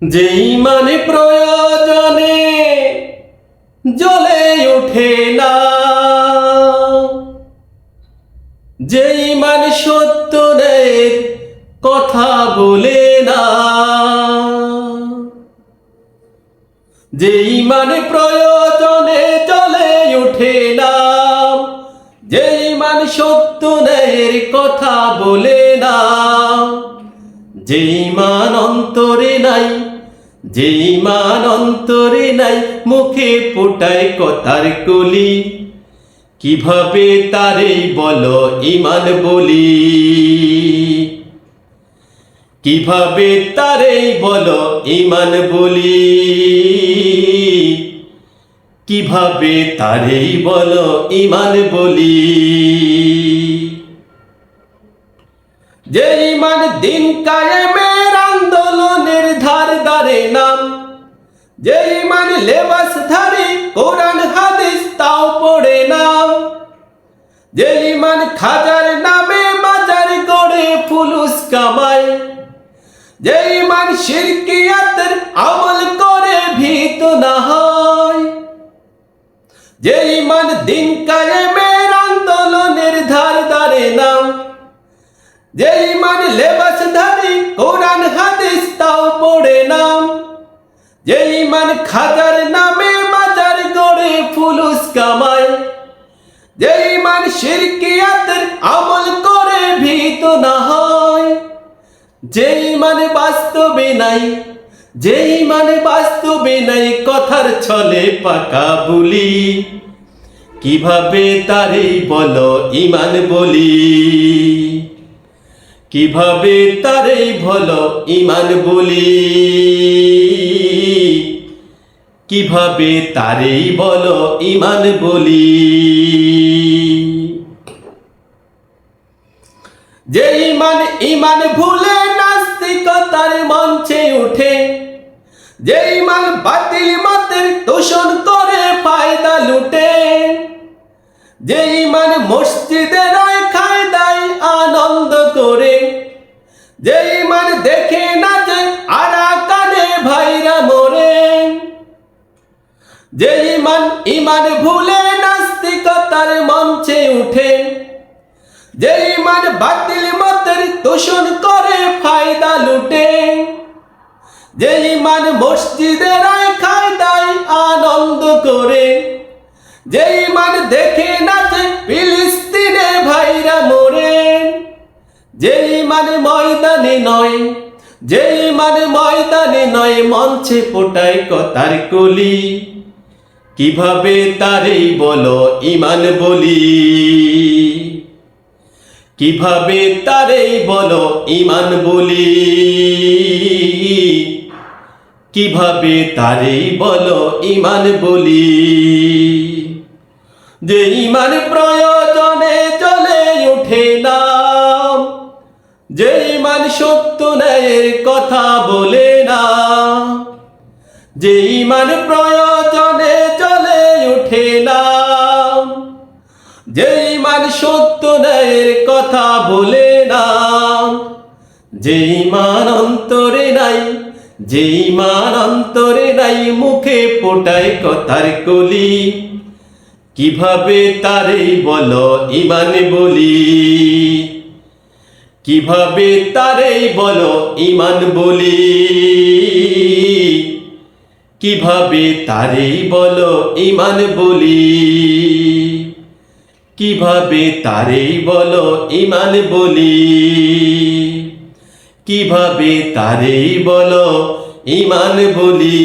যেই মানে প্রয়োজনে জ্বলে ওঠে না, যেই মানে সত্যের কথা বলে না, যেই মানে প্রয়োজনে জ্বলে ওঠে না, যেই মানে সত্যের কথা বলে না, যেই মান অন্তরে নাই, যেই মান অন্তরে নাই, মুখে ফোটায় কথার কলি, কিভাবে তারে বলো ঈমান বলি, কিভাবে তারে বলো ঈমান বলি, কিভাবে তারে বলো ঈমান বলি। যে ঈমান দিন কায়েমের আন্দোলনের ধার ধারে নাম, যে ঈমান লেবাসধারী কোরআন হাদিস তাও পড়ে না, যে ঈমান খাজার নামে বাজার গড়ে ফুলুস কামায়, যে ঈমান শিরকিয়াতের আমল করে ভীত না হয়, যে ঈমান দিন কায়েমের আন্দোলনের ধার ধারে নাম, যে ঈমান লেবাসধারী কোরআন হাদিস তাও পড়ে না, যে ঈমান খাজার নামে বাজার গড়ে ফুলুস কামায়, যে ঈমান শিরকিয়াতের আমল করে ভীত না হয়, যে ঈমান বাস্তবে নাই, যে ঈমান বাস্তবে নাই, কথার ছলে পাকা বলি, কিভাবে তারে বলো ঈমান বলি, কিভাবে তারে বলো ঈমান বলি, কিভাবে তারে বলো ঈমান বলি। যে ঈমান ঈমান ভুলে নাস্তিকতার মঞ্চে উঠে, যে ঈমান বাতিল মতের তোষণ করে ফায়দা লুটে, যে ঈমান মসজিদে নয় খায় দায় আনন্দ করে, যে ঈমান দেখে না যে আরাকানে ভাইরা মরে, যে ঈমান ঈমান ভুলে নাস্তিকতার মঞ্চে উঠে, যে ঈমান বাতিল মতের তোষণ করে ফায়দা লুটে, যে ঈমান মসজিদে নয় খায় দায় আনন্দ করে, যে ঈমান দেখে না যে ফিলিস্তিনে ভাইরা মরে, যে ঈমান ময়দানে নয়, যে ঈমান ময়দানে নয়, মঞ্চে ফোটায় কথার কলি, কিভাবে তারে বলো ঈমান বলি, কিভাবে তারে বলো ঈমান বলি, কিভাবে তারে বলো ঈমান বলি। যে ঈমান প্রয়োজনে জ্বলে ওঠে না, যে ঈমান সত্য ন্যায়ের কথা বলে না, যে ঈমান প্রয়োজনে জ্বলে ওঠে না, যে ঈমান সত্য ন্যায়ের কথা বলে না, যে ঈমান অন্তরে নাই, যে ঈমান অন্তরে নাই, মুখে ফোটায় কথার কলি, কিভাবে তারে বলো ঈমান বলি, কিভাবে তারে বলো ঈমান বলি, কিভাবে তারে বলো ঈমান বলি, কিভাবে তারে বলো ঈমান বলি, কিভাবে তারে বলো ঈমান বলি।